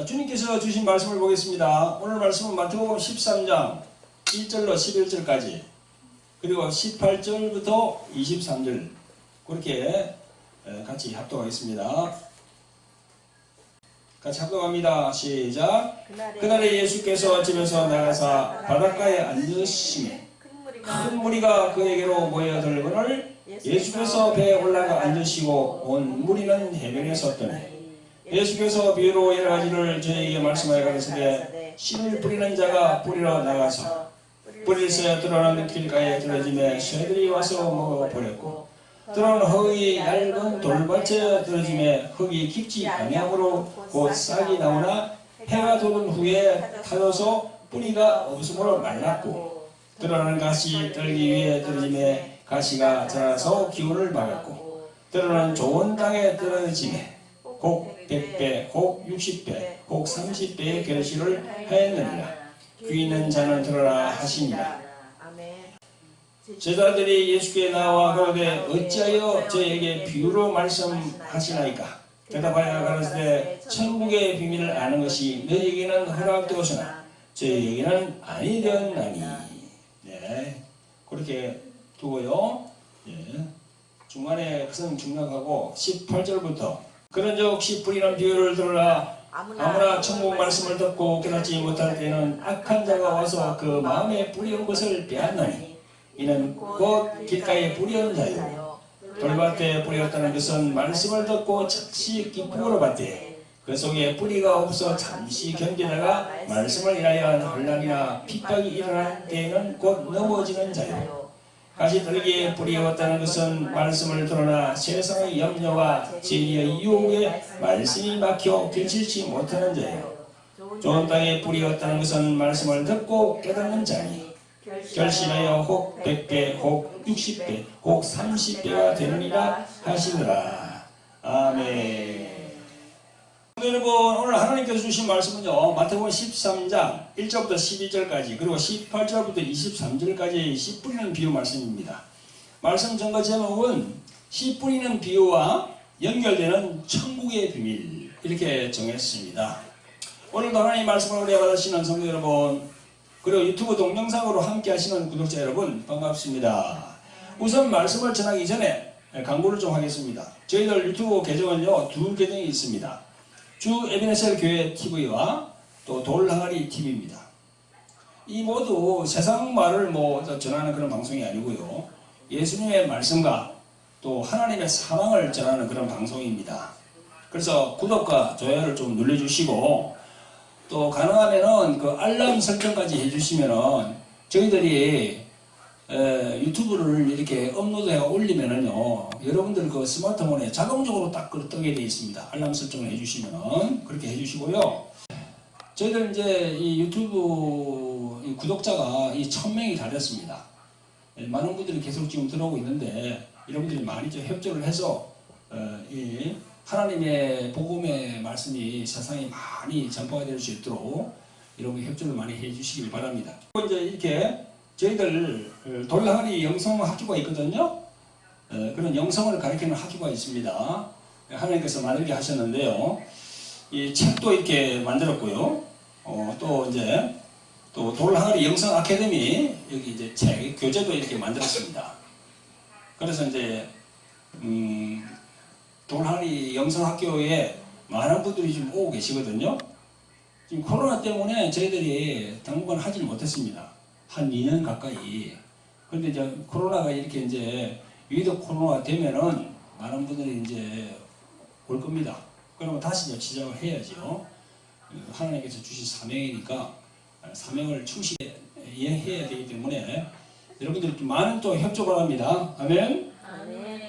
자, 주님께서 주신 말씀을 보겠습니다. 오늘 말씀은 마태복음 13장 1절로 11절까지 그리고 18절부터 23절 그렇게 같이 합독하겠습니다. 같이 합독합니다. 시작. 그날에 예수께서 집에서 나가사 바닷가에 앉으시매 큰 무리가 그에게로 모여들거늘 예수께서 배에 올라가 앉으시고 온 무리는 해변에 섰더니 예수께서 비유로 여러 가지를 저에게 말씀하여 가르치되 씨를 뿌리는 자가 뿌리러 나가서 뿌리를 써야 들어가는 길가에 들어짐에 새들이 와서 먹어버렸고 들어온 흙이 얇은 돌밭에 들어짐에 흙이 깊지 아니하므로 곧 싹이 나오나 해가 돋은 후에 타져서 뿌리가 없으므로 말랐고 들어가는 가시 떨기 위에 들어짐에 가시가 자라서 기운을 막았고 들어가는 좋은 땅에 떨어짐에 곡 100배, 곡 60배, 곡 30배의 결실을 하였느니라. 귀 있는 자는 들어라 하시니라. 제자들이 예수께 나와 가로되 어찌하여 저에게 비유로 말씀하시나이까? 대답하여 가로되 천국의 비밀을 아는 것이 너희에게는 허락되었으나 저희에게는 아니되었나니. 네, 그렇게 두고요. 네. 중간에 것은 중략하고 18절부터 그런즉 씨 뿌리는 비유를 들으라. 아무나 천국 말씀을 듣고 깨닫지 못할 때는 악한 자가 와서 그 마음에 뿌리온 것을 빼앗나니 이는 곧 길가에 뿌리온 자요 돌밭에 뿌렸다는 것은 말씀을 듣고 즉시 기쁨으로 받되 그 속에 뿌리가 없어 잠시 견디다가 말씀을 인하여 혼란이나 핍박이 일어날 때에는 곧 넘어지는 자요 가시 들기에 뿌리었다는 것은 말씀을 들으나 세상의 염려와 진리의 유혹에 말씀이 막혀 결실치 못하는 자요 좋은 땅에 뿌리었다는 것은 말씀을 듣고 깨닫는 자니 결실하여 혹 100배, 혹 60배, 혹 30배가 되느니라 하시더라. 아멘. 여러분, 오늘 하나님께서 주신 말씀은요, 마태복음 13장 1절부터 12절까지 그리고 18절부터 23절까지 씨 뿌리는 비유 말씀입니다. 말씀 전거 제목은 씨 뿌리는 비유와 연결되는 천국의 비밀 이렇게 정했습니다. 오늘도 하나님 말씀을 은혜 받으시는 성도 여러분 그리고 유튜브 동영상으로 함께 하시는 구독자 여러분 반갑습니다. 우선 말씀을 전하기 전에 광고를 좀 하겠습니다. 저희들 유튜브 계정은요, 두 계정이 있습니다. 주 에베네셀 교회 TV와 또 돌항아리 TV입니다. 이 모두 세상 말을 전하는 그런 방송이 아니고요. 예수님의 말씀과 또 하나님의 사랑을 전하는 그런 방송입니다. 그래서 구독과 좋아요를 좀 눌러주시고 또 가능하면은 그 알람 설정까지 해주시면은 저희들이 유튜브를 이렇게 업로드해 올리면은요, 여러분들 그 스마트폰에 자동적으로 딱 뜨게 되어 있습니다. 알람 설정을 해주시면은 그렇게 해주시고요. 저희들 이제 이 유튜브 구독자가 1000명이 다 됐습니다. 많은 분들이 계속 지금 들어오고 있는데 여러분들이 많이 좀 협조를 해서 이 하나님의 복음의 말씀이 세상에 많이 전파가 될 수 있도록 여러분 협조를 많이 해주시길 바랍니다. 이제 이렇게 저희들 돌항아리 영성학교가 있거든요. 그런 영성을 가르치는 학교가 있습니다. 하나님께서 만들게 하셨는데요. 이 책도 이렇게 만들었고요. 또 이제 또 돌항아리 영성 아카데미 여기 이제 책 교재도 이렇게 만들었습니다. 그래서 이제 돌항아리 영성학교에 많은 분들이 지금 오고 계시거든요. 지금 코로나 때문에 저희들이 당분간 하지는 못했습니다. 한 2년 가까이. 그런데 이제 코로나가 이렇게 이제 위드 코로나가 되면은 많은 분들이 이제 올 겁니다. 그러면 다시 이제 시작을 해야죠. 하나님께서 주신 사명이니까 사명을 충실히 이행해야 되기 때문에 여러분들 많은 또 협조 바랍니다. 아멘. 아멘.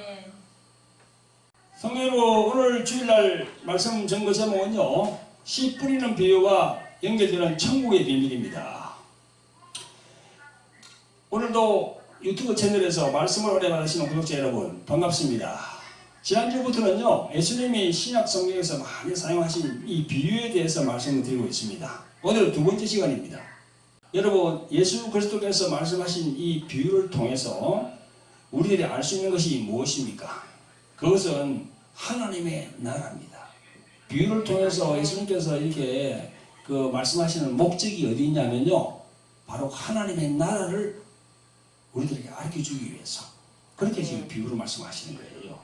성도 여러분, 오늘 주일날 말씀 전거 제목은요, 씨 뿌리는 비유와 연결되는 천국의 비밀입니다. 오늘도 유튜브 채널에서 말씀을 오래 받으시는 구독자 여러분 반갑습니다. 지난주부터는요, 예수님이 신약 성경에서 많이 사용하신 이 비유에 대해서 말씀을 드리고 있습니다. 오늘 두 번째 시간입니다. 여러분, 예수 그리스도께서 말씀하신 이 비유를 통해서 우리들이 알 수 있는 것이 무엇입니까? 그것은 하나님의 나라입니다. 비유를 통해서 예수님께서 이렇게 그 말씀하시는 목적이 어디 있냐면요. 바로 하나님의 나라를 우리들에게 알려주기 위해서. 그렇게 지금 비유로 말씀하시는 거예요.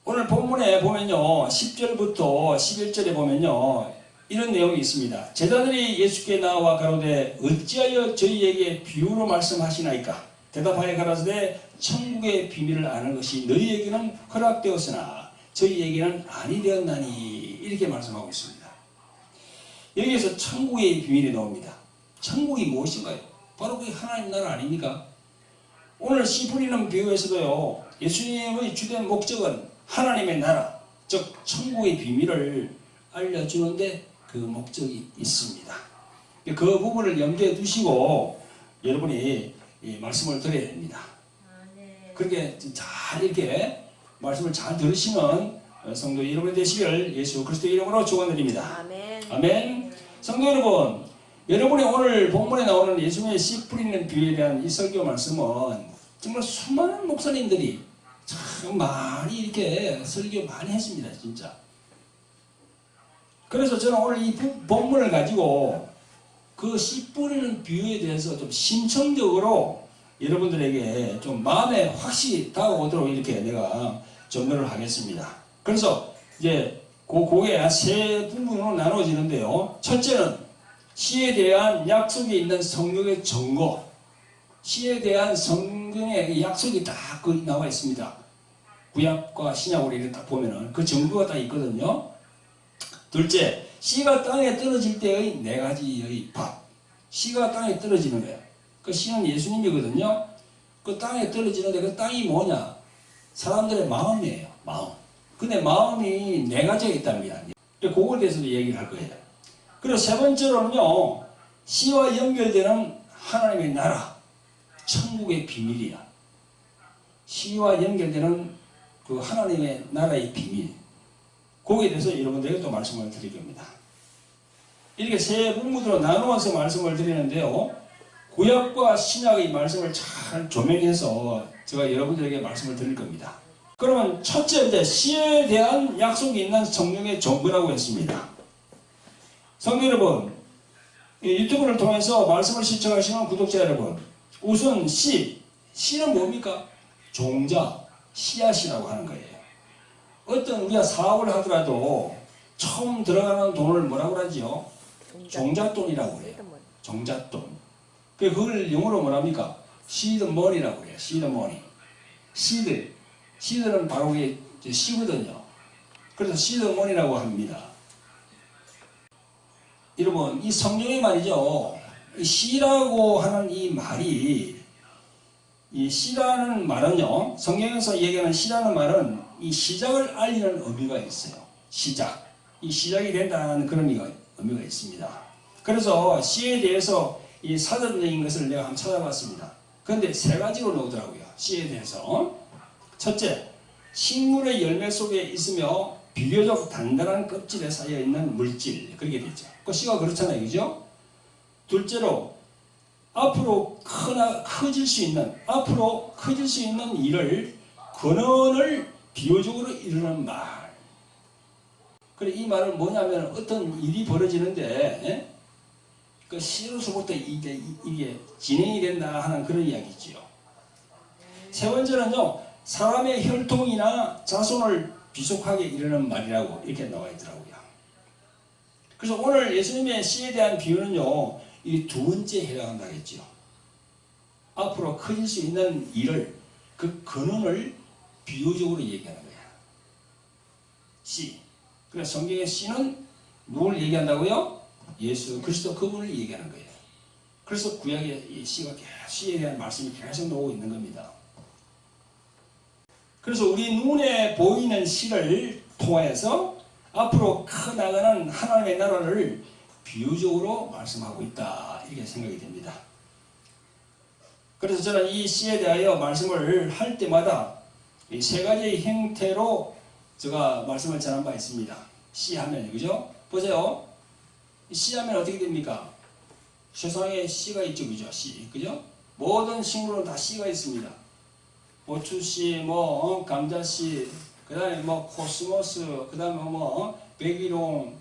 오늘 본문에 보면요. 10절부터 11절에 보면요. 이런 내용이 있습니다. 제자들이 예수께 나와 가로되 어찌하여 저희에게 비유로 말씀하시나이까? 대답하여 가라사대 천국의 비밀을 아는 것이 너희에게는 허락되었으나 저희에게는 아니 되었나니 이렇게 말씀하고 있습니다. 여기에서 천국의 비밀이 나옵니다. 천국이 무엇인가요? 바로 그게 하나님 나라 아닙니까? 오늘 씨 뿌리는 비유에서도요. 예수님의 주된 목적은 하나님의 나라, 즉 천국의 비밀을 알려주는데 그 목적이 있습니다. 그 부분을 염두에 두시고 여러분이 말씀을 드려야 됩니다. 그렇게 잘 이렇게 말씀을 잘 들으시는 성도 여러분 되시길 예수 그리스도 이름으로 축원드립니다. 아멘. 아멘. 성도 여러분, 여러분이 오늘 본문에 나오는 예수님의 씨 뿌리는 비유에 대한 이 설교 말씀은 정말 수많은 목사님들이 참 많이 이렇게 설교 많이 했습니다. 진짜. 그래서 저는 오늘 이 본문을 가지고 그 씨 뿌리는 비유에 대해서 좀 심층적으로 여러분들에게 좀 마음에 확실히 다가오도록 이렇게 내가 전도를 하겠습니다. 그래서 이제 그게 세 부분으로 나눠지는데요. 첫째는 씨에 대한 약속이 있는 성경의 증거. 씨에 대한 성경의 약속이 다 거기 나와 있습니다. 구약과 신약으로 이렇게 딱 보면은 그 증거가 다 있거든요. 둘째, 씨가 땅에 떨어질 때의 네 가지의 밥. 씨가 땅에 떨어지는 거예요. 그 씨는 예수님이거든요. 그 땅에 떨어지는데 그 땅이 뭐냐? 사람들의 마음이에요. 마음. 근데 마음이 네 가지가 있답니다. 그거에 대해서도 얘기를 할 거예요. 그리고 세 번째로는요. 씨와 연결되는 하나님의 나라. 천국의 비밀이야. 씨와 연결되는 그 하나님의 나라의 비밀. 거기에 대해서 여러분들에게 또 말씀을 드릴 겁니다. 이렇게 세 부분으로 나누어서 말씀을 드리는데요. 구약과 신약의 말씀을 잘 조명해서 제가 여러분들에게 말씀을 드릴 겁니다. 그러면 첫째, 이제 씨에 대한 약속이 있는 성령의 정보라고 했습니다. 성도 여러분, 유튜브를 통해서 말씀을 시청하시는 구독자 여러분, 우선 씨는 뭡니까? 종자, 씨앗이라고 하는 거예요. 어떤 우리가 사업을 하더라도 처음 들어가는 돈을 뭐라고 하지요? 종잣돈이라고 해요. 종잣돈. 그걸 영어로 뭐랍니까? seed money라고 해요. seed money. seed는 바로 이게 씨거든요. 그래서 seed money라고 합니다. 여러분, 이 성경의 말이죠. 이 씨라고 하는 이 말이, 이 씨라는 말은요, 성경에서 얘기하는 씨라는 말은 이 시작을 알리는 의미가 있어요. 시작. 이 시작이 된다는 그런 의미가 있습니다. 그래서 씨에 대해서 이 사전적인 것을 내가 한번 찾아봤습니다. 그런데 세 가지로 나오더라고요. 씨에 대해서. 첫째, 식물의 열매 속에 있으며 비교적 단단한 껍질에 쌓여있는 물질. 그렇게 되죠. 그 씨가 그렇잖아요. 그죠? 둘째로, 앞으로 커질 수 있는 일을, 근원을 비유적으로 이루는 말. 그래, 이 말은 뭐냐면 어떤 일이 벌어지는데, 그 씨로서부터 이게 진행이 된다 하는 그런 이야기지요. 세 번째는요, 사람의 혈통이나 자손을 비속하게 이르는 말이라고 이렇게 나와 있더라고요. 그래서 오늘 예수님의 씨에 대한 비유는요, 이 두 번째에 해당한다고 했죠. 앞으로 커질 수 있는 일을, 그 근원을 비유적으로 얘기하는 거야. 씨. 그래서 성경의 씨는 누굴 얘기한다고요? 예수 그리스도 그분을 얘기하는 거예요. 그래서 구약의 이 씨에 대한 말씀이 계속 나오고 있는 겁니다. 그래서 우리 눈에 보이는 씨를 통해서 앞으로 커나가는 하나님의 나라를 비유적으로 말씀하고 있다. 이렇게 생각이 됩니다. 그래서 저는 이 씨에 대하여 말씀을 할 때마다 이 세 가지의 형태로 제가 말씀을 전한 바 있습니다. 씨 하면, 그죠? 보세요. 씨 하면 어떻게 됩니까? 세상에 씨가 있죠, 그죠? 씨, 그죠? 모든 식물은 다 씨가 있습니다. 고추씨, 감자씨, 그 다음에 뭐 코스모스, 그 다음에 뭐 백일홍,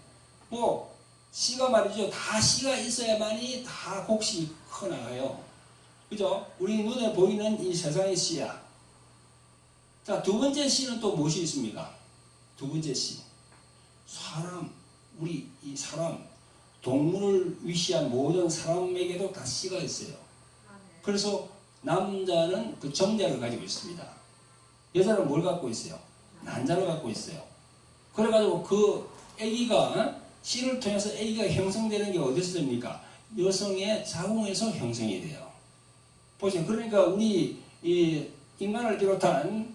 뭐 씨가 말이죠. 다 씨가 있어야만이 다 곡식이 커나가요. 그죠? 우리 눈에 보이는 이 세상의 씨야. 자, 두 번째 씨는 또 무엇이 있습니까? 두 번째 씨. 사람, 우리 이 사람, 동물을 위시한 모든 사람에게도 다 씨가 있어요. 그래서 남자는 그 정자를 가지고 있습니다. 여자는 뭘 갖고 있어요? 난자를 갖고 있어요. 그래가지고 그 아기가 씨를 통해서 아기가 형성되는 게 어디서 됩니까? 여성의 자궁에서 형성이 돼요. 보세요. 그러니까 우리 이 인간을 비롯한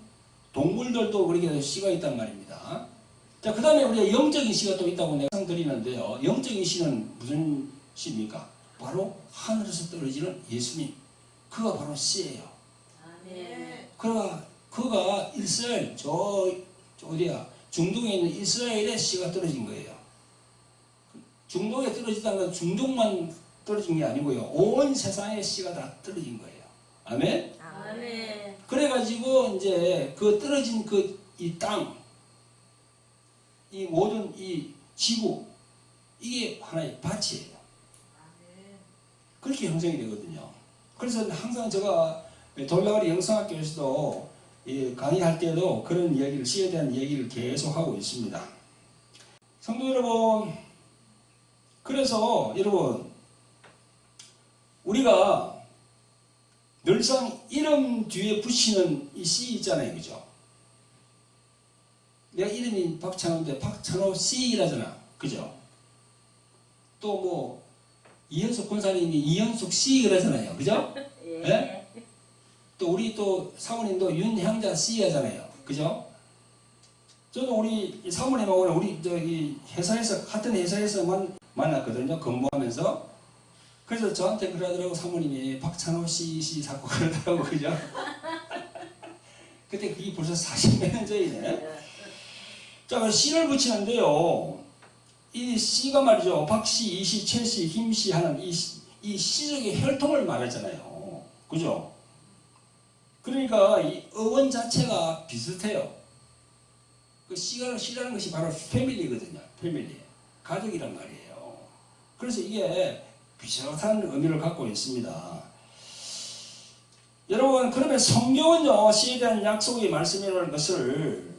동물들도 그렇게 씨가 있단 말입니다. 자, 그 다음에 우리가 영적인 씨가 또 있다고 내가 말씀드리는데요. 영적인 씨는 무슨 씨입니까? 바로 하늘에서 떨어지는 예수님. 그가 바로 씨예요. 그가 이스라엘, 어디야? 중동에 있는 이스라엘의 씨가 떨어진 거예요. 중동에 떨어지다는 건 중동만 떨어진 게 아니고요. 온 세상의 씨가 다 떨어진 거예요. 아멘? 아멘. 그래가지고 이제 그 떨어진 이 땅, 이 모든 이 지구, 이게 하나의 밭이에요. 그렇게 형성이 되거든요. 그래서 항상 제가 돌라가리 영성학교에서도 강의할 때도 그런 이야기를, 씨에 대한 얘기를 계속 하고 있습니다. 성도 여러분, 그래서 여러분, 우리가 늘상 이름 뒤에 붙이는 이 씨 있잖아요. 그죠? 내가 이름이 박찬호인데 박찬호 씨라잖아. 그죠? 또 뭐 이현숙 권사님이 이현숙 씨 그러잖아요. 그죠? 예. 네? 또 우리 또 사모님도 윤향자 씨 하잖아요. 그죠? 저도 우리 사모님하고 우리 저기 회사에서 같은 회사에서만 만났거든요. 근무하면서. 그래서 저한테 그러더라고. 사모님이 박찬호 씨 자꾸 그러더라고. 그죠? 그때 그게 벌써 40몇 년 전이네. 자, 그 씨를 붙이는데요. 이 씨가 말이죠. 박씨, 이씨, 최씨, 김씨 하는 이 씨적의 혈통을 말하잖아요. 그죠? 그러니까 이 어원 자체가 비슷해요. 그 씨라는 것이 바로 패밀리거든요. 패밀리. 가족이란 말이에요. 그래서 이게 비슷한 의미를 갖고 있습니다. 여러분, 그러면 성경은요, 씨에 대한 약속의 말씀이라는 것을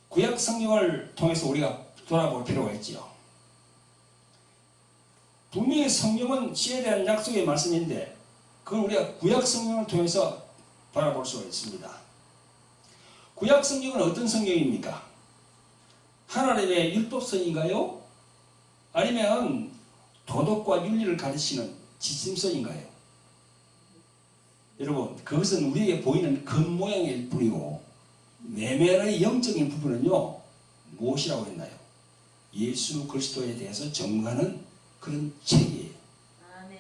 구약 성경을 통해서 우리가 돌아볼 필요가 있지요. 분명히 성경은 씨에 대한 약속의 말씀인데, 그걸 우리가 구약 성경을 통해서 바라볼 수가 있습니다. 구약 성경은 어떤 성경입니까? 하나님의 율법서인가요? 아니면 도덕과 윤리를 가르치는 지침서인가요? 여러분, 그것은 우리에게 보이는 겉모양일 뿐이고 내면의 영적인 부분은요, 무엇이라고 했나요? 예수 그리스도에 대해서 증거하는 그런 책이에요.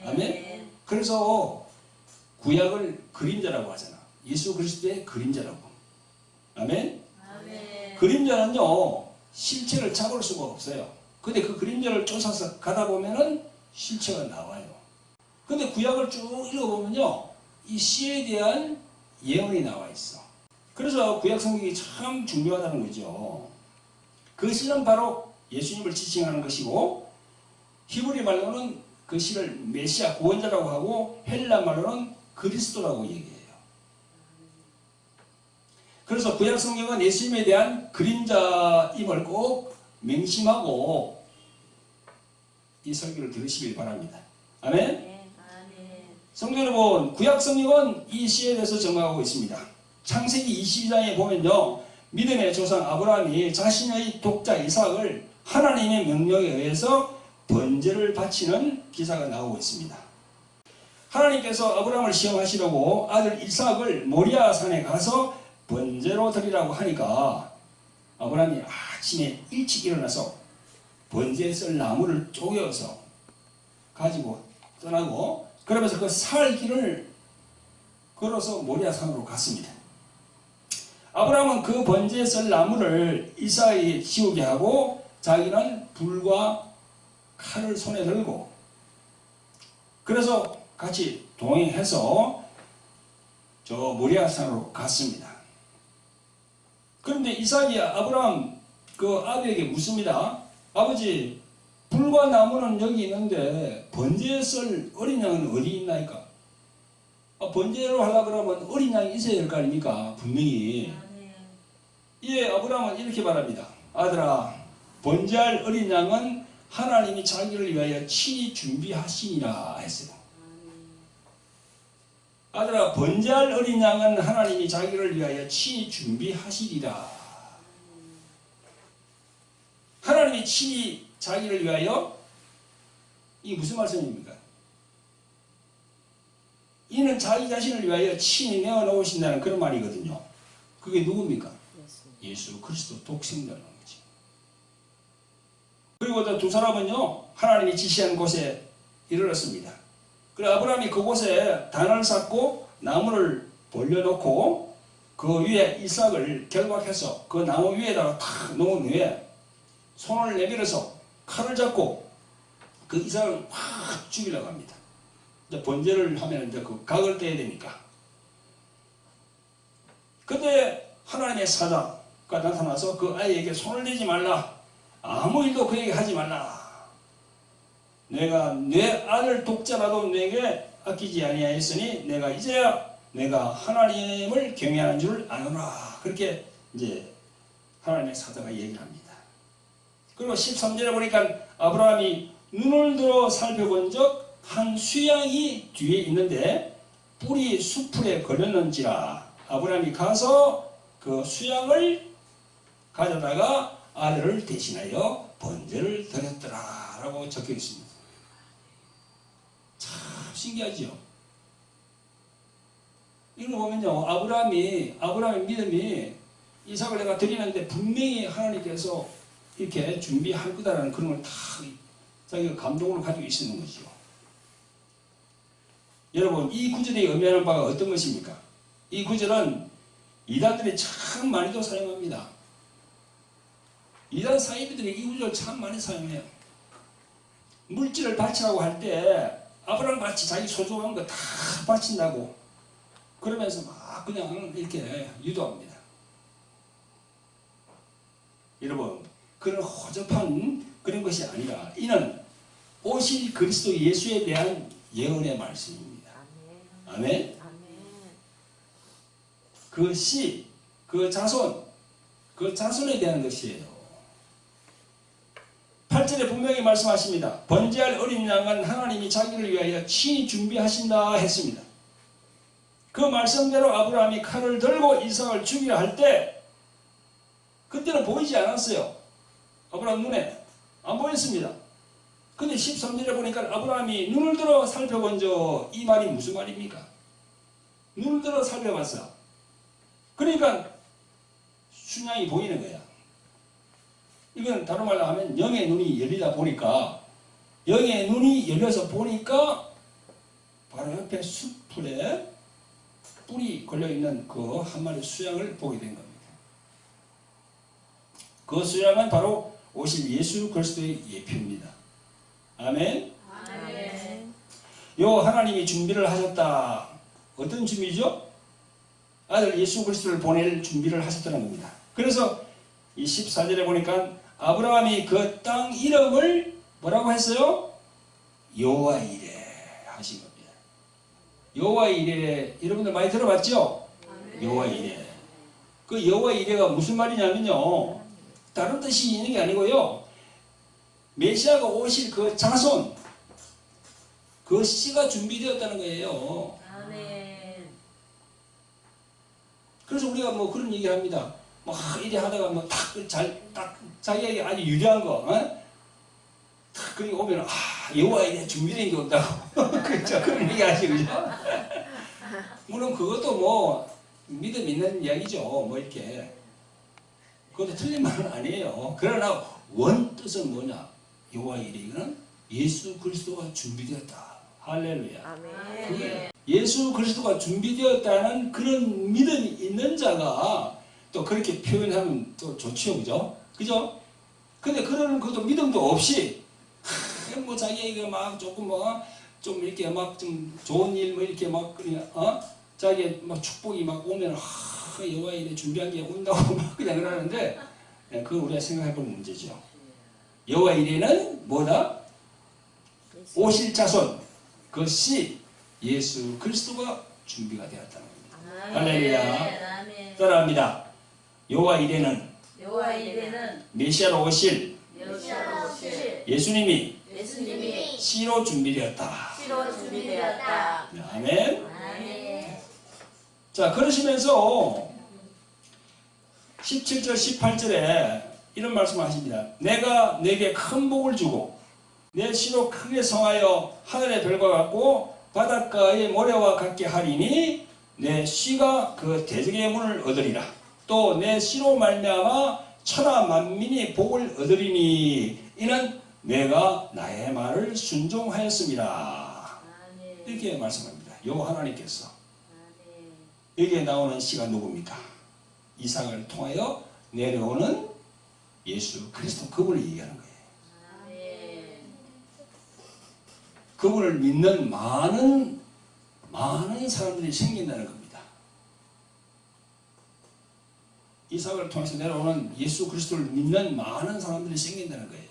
아멘? 그래서 구약을 그림자라고 하잖아. 예수 그리스도의 그림자라고. 아멘? 그림자는요, 실체를 잡을 수가 없어요. 근데 그 그림자를 쫓아서 가다 보면은 실체가 나와요. 근데 구약을 쭉 읽어보면요, 이 씨에 대한 예언이 나와 있어. 그래서 구약 성경이 참 중요하다는 거죠. 그 씨는 바로 예수님을 지칭하는 것이고, 히브리 말로는 그 씨를 메시아 구원자라고 하고, 헬라 말로는 그리스도라고 얘기해요. 그래서 구약 성경은 예수님에 대한 그림자임을 꼭 명심하고 이 설교를 들으시길 바랍니다. 아멘? 성도 여러분, 구약 성경은 이 씨에 대해서 증거하고 있습니다. 창세기 22장에 보면요, 믿음의 조상 아브라함이 자신의 독자 이삭을 하나님의 명령에 의해서 번제를 바치는 기사가 나오고 있습니다. 하나님께서 아브라함을 시험하시려고 아들 이삭을 모리아 산에 가서 번제로 드리라고 하니까 아브라함이 아침에 일찍 일어나서 번제에 쓸 나무를 쪼개어서 가지고 떠나고, 그러면서 그 살 길을 걸어서 모리아 산으로 갔습니다. 아브라함은 그 번제에 쓸 나무를 이삭에게 지우게 하고 자기는 불과 칼을 손에 들고, 그래서 같이 동행해서 저 모리아 산으로 갔습니다. 그런데 이삭이 아브라함 그 아비에게 묻습니다. 아버지, 불과 나무는 여기 있는데 번제에 쓸 어린 양은 어디 있나이까? 번제로 하려고 그러면 어린 양이 있어야 될 거 아닙니까? 분명히. 예, 아브라함은 이렇게 말합니다. 아들아, 번제할 어린 양은 하나님이 자기를 위하여 친히 준비하시니라 했어요. 아들아, 번제할 어린 양은 하나님이 자기를 위하여 친히 준비하시리라. 하나님이 친히 자기를 위하여, 이게 무슨 말씀입니까? 이는 자기 자신을 위하여 친히 내어놓으신다는 그런 말이거든요. 그게 누굽니까? 예수 그리스도 독생자라는 거죠. 그리고 두 사람은요, 하나님이 지시한 곳에 이르렀습니다. 그래 아브라함이 그곳에 단을 쌓고 나무를 벌려놓고 그 위에 이삭을 결박해서 그 나무 위에다가 탁 놓은 후에 손을 내밀어서 칼을 잡고 그 이삭을 확 죽이려고 합니다. 이제 번제를 하면 이제 그 각을 떼야 되니까. 그때 하나님의 사자가 나타나서 그 아이에게 손을 대지 말라. 아무 일도 그에게 하지 말라. 내가 내 아들 독자라도 내게 아끼지 아니하였으니 내가 이제야 내가 하나님을 경외하는 줄 아노라. 그렇게 이제 하나님의 사자가 얘기를 합니다. 그리고 13절에 보니까 아브라함이 눈을 들어 살펴본 적 한 수양이 뒤에 있는데 뿔이 수풀에 걸렸는지라. 아브라함이 가서 그 수양을 가져다가 아들을 대신하여 번제를 드렸더라 라고 적혀 있습니다. 참 신기하죠. 이거 보면요, 아브라함의 믿음이 이삭을 내가 드리는데 분명히 하나님께서 이렇게 준비할 거다라는 그런 걸 다 자기가 감동으로 가지고 있는 거죠. 여러분, 이 구절이 의미하는 바가 어떤 것입니까? 이 구절은 이단들이 참 많이도 사용합니다. 이단 사이비들이 이 구절을 참 많이 사용해요. 물질을 바치라고 할 때 아브라함 같이 자기 소중한 거 다 바친다고 그러면서 막 그냥 이렇게 유도합니다. 여러분, 그런 허접한 그런 것이 아니라 이는 오실 그리스도 예수에 대한 예언의 말씀입니다. 아멘. 그 씨, 그 자손에 대한 것이에요. 8절에 분명히 말씀하십니다. 번제할 어린 양은 하나님이 자기를 위하여 친히 준비하신다 했습니다. 그 말씀대로 아브라함이 칼을 들고 이삭을 죽이려 할 때 그때는 보이지 않았어요. 아브라함 눈에 안 보였습니다. 근데 13절에 보니까 아브라함이 눈을 들어 살펴본 이 말이 무슨 말입니까? 눈을 들어 살펴봤어. 그러니까 순양이 보이는 거야. 이건 다른 말로 하면 영의 눈이 열리다 보니까, 영의 눈이 열려서 보니까 바로 옆에 수풀에 뿔이 걸려있는 그 한 마리 수양을 보게 된 겁니다. 그 수양은 바로 오실 예수 그리스도의 예표입니다. 아멘. 아멘. 요 하나님이 준비를 하셨다. 어떤 준비죠? 아들 예수 그리스도를 보낼 준비를 하셨다는 겁니다. 그래서 이 14절에 보니까 아브라함이 그 땅 이름을 뭐라고 했어요? 여호와 이레 하신 겁니다. 여호와 이레, 여러분들 많이 들어봤죠? 여호와 이레. 그 여호와 이레가 무슨 말이냐면요, 다른 뜻이 있는 게 아니고요, 메시아가 오실 그 자손, 그 씨가 준비되었다는 거예요. 아멘. 그래서 우리가 뭐 그런 얘기를 합니다. 막 이래 하다가 뭐 딱 자기에게 아주 유리한 거, 딱 그리고 오면 여호와 이래 준비된 게 온다고. 그렇죠? 그런 얘기 하시죠, 그죠? 물론 그것도 뭐 믿음 있는 이야기죠. 뭐 이렇게. 그것도 틀린 말은 아니에요. 그러나 원 뜻은 뭐냐? 여호와 이래, 이거는 예수 그리스도가 준비되었다. 할렐루야. 아멘. 그게 예수 그리스도가 준비되었다는 그런 믿음이 있는 자가 또 그렇게 표현하면 또 좋죠, 그죠? 그죠? 근데 그런 것도 믿음도 없이 뭐 자기에게 막 조금 좀 이렇게 막 좀 좋은 일 뭐 이렇게 막 그냥 자기의 막 축복이 막 오면 여호와 이래 준비한 게 온다고 막 그냥 그러는데 그거 우리가 생각해보는 문제죠. 여호와 이래는 뭐다? 오실 자손 그것이 예수 그리스도가 준비가 되었다는 겁니다. 할렐루야. 아멘. 따라합니다. 여호와 이래는 여호와 이래는 메시아로 오실 메시아로 오실 예수님이 예수님이 시로 준비되었다. 시로 준비되었다. 아멘. 아멘. 자, 그러시면서 17절 18절에 이런 말씀을 하십니다. 내가 내게 큰 복을 주고 내 시로 크게 성하여 하늘의 별과 같고 바닷가의 모래와 같게 하리니 내 시가 그 대적의 문을 얻으리라. 또 내 시로 말미암아 천하 만민이 복을 얻으리니 이는 내가 나의 말을 순종하였습니다. 아멘. 이렇게 말씀합니다. 여호와 하나님께서 아멘. 여기에 나오는 시가 누굽니까? 이삭을 통하여 내려오는 예수 그리스도 그분을 얘기하는 거예요. 아멘. 그분을 믿는 많은 사람들이 생긴다는 겁니다. 이삭을 통해서 내려오는 예수 그리스도를 믿는 많은 사람들이 생긴다는 거예요.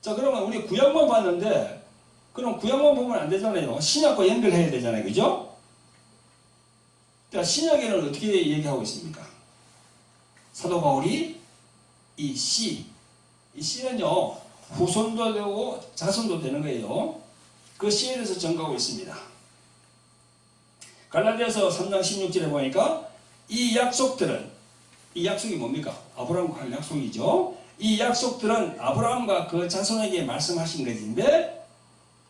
자, 그러면 우리 구약만 봤는데 그럼 구약만 보면 안 되잖아요. 신약과 연결해야 되잖아요. 그죠? 그러니까 신약에는 어떻게 얘기하고 있습니까? 사도 바울이 이 씨는요 후손도 되고 자손도 되는 거예요. 그 씨에 대해서 전가하고 있습니다. 갈라디아서 3장 16절에 보니까 이 약속이 뭡니까? 아브라함과 할 약속이죠. 이 약속들은 아브라함과 그 자손에게 말씀하신 것인데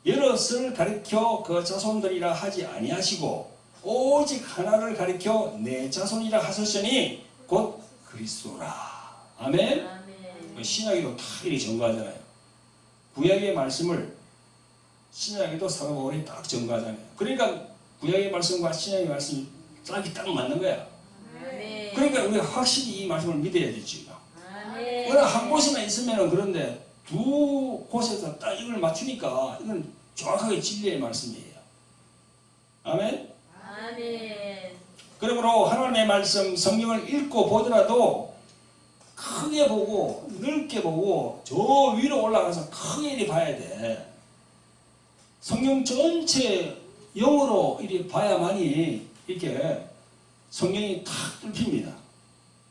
여럿을 가리켜 그 자손들이라 하지 아니하시고 오직 하나를 가리켜 내 자손이라 하셨으니 곧 그리스도라. 아멘. 아멘. 신약에도 다 이렇게 전가하잖아요. 구약의 말씀을 신약에도 사도 바울이 딱 전가하잖아요. 그러니까 구약의 말씀과 신약의 말씀이 짝이 딱 맞는 거야. 아멘. 그러니까 우리가 확실히 이 말씀을 믿어야 되지. 아멘. 어느 한 곳에만 있으면 그런데 두 곳에서 딱 이걸 맞추니까 이건 정확하게 진리의 말씀이에요. 아멘. 아멘. 그러므로 하나님의 말씀 성경을 읽고 보더라도 크게 보고 넓게 보고 저 위로 올라가서 크게 이리 봐야 돼. 성경 전체 영어로 이리 봐야만이 이렇게 성경이 탁 뚫힙니다.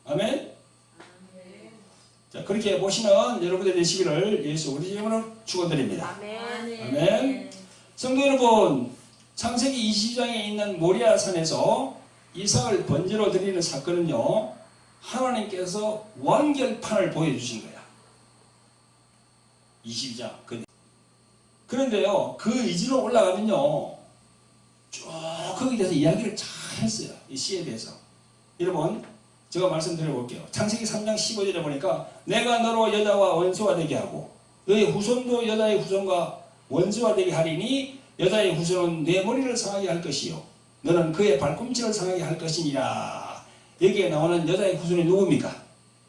아멘. 자, 그렇게 보시는 여러분들 되시기를 예수 우리 이름으로 축원드립니다. 아멘. 성도 여러분, 창세기 20장에 있는 모리아 산에서 이삭을 번제로 드리는 사건은요, 하나님께서 완결판을 보여주신 거야. 22장. 그런데요, 그 이지로 올라가면요, 쭉 거기에 대해서 이야기를 잘 했어요. 이 시에 대해서. 여러분, 제가 말씀드려볼게요. 창세기 3장 15절에 보니까 내가 너로 여자와 원수가 되게 하고 너의 후손도 여자의 후손과 원수가 되게 하리니 여자의 후손은 내 머리를 상하게 할 것이요 너는 그의 발꿈치를 상하게 할 것이니라. 여기에 나오는 여자의 후손이 누굽니까?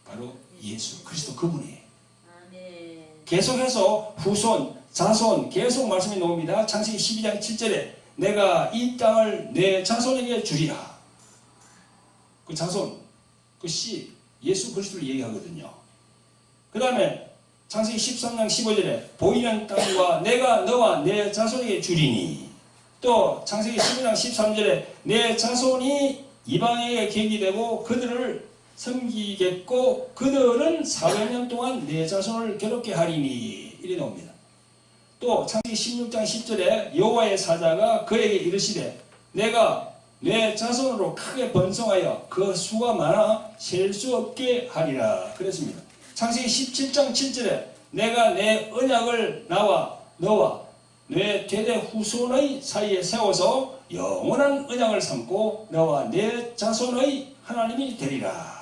바로 예수 그리스도 그분이에요. 아멘. 계속해서 후손, 자손 계속 말씀이 나옵니다. 창세기 12장 7절에 내가 이 땅을 내 자손에게 주리라. 그 자손, 그 씨, 예수 그리스도를 얘기하거든요. 그 다음에 창세기 13장 15절에 보이는 땅과 내가 너와 내 자손에게 주리니, 또 창세기 12장 13절에 내 자손이 이방에게 객이 되고 그들을 섬기겠고 그들은 400년 동안 내 자손을 괴롭게 하리니 이래 나옵니다. 또 창세기 16장 10절에 여호와의 사자가 그에게 이르시되 내가 내 자손으로 크게 번성하여 그 수가 많아 셀 수 없게 하리라 그랬습니다. 창세기 17장 7절에 내가 내 언약을 나와 너와 내 대대 후손의 사이에 세워서 영원한 언약을 삼고 너와 내 자손의 하나님이 되리라.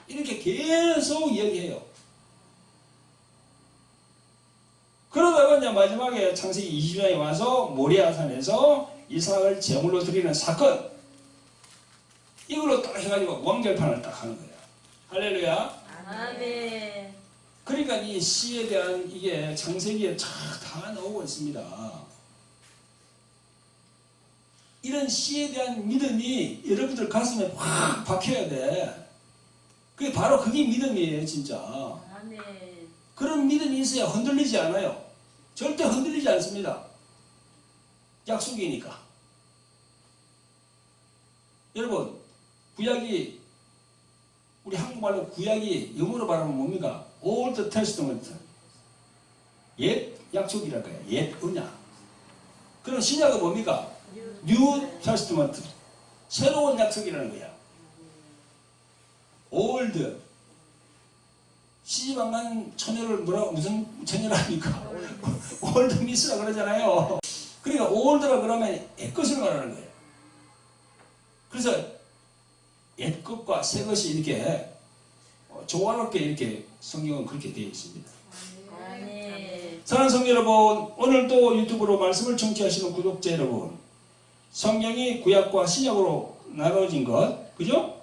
이렇게 계속 이야기해요. 그러다가 이제 마지막에 창세기 20장에 와서 모리아산에서 이삭을 제물로 드리는 사건, 이걸로 딱 해가지고 완결판을 딱 하는 거예요. 할렐루야. 아멘. 그러니까 이 시에 대한 이게 창세기에 다 나오고 있습니다. 이런 씨에 대한 믿음이 여러분들 가슴에 확 박혀야 돼. 그게 바로 그게 믿음이에요, 진짜. 아멘. 그런 믿음이 있어야 흔들리지 않아요. 절대 흔들리지 않습니다. 약속이니까. 여러분, 구약이, 우리 한국말로 구약이 영어로 말하면 뭡니까? Old Testament. 옛 약속이랄까요? 옛 언약. 그럼 신약은 뭡니까? New Testament. 새로운 약속이라는 거야. Old. 시집 안 간 처녀를 무슨 처녀라 합니까? Old Miss라 그러잖아요. 그러니까 Old라 그러면 옛것을 말하는 거예요. 그래서 옛것과 새것이 이렇게 조화롭게 이렇게 성경은 그렇게 되어 있습니다. 아멘. 사랑하는 성도 여러분, 오늘도 유튜브로 말씀을 청취하시는 구독자 여러분, 성경이 구약과 신약으로 나눠진 것, 그죠?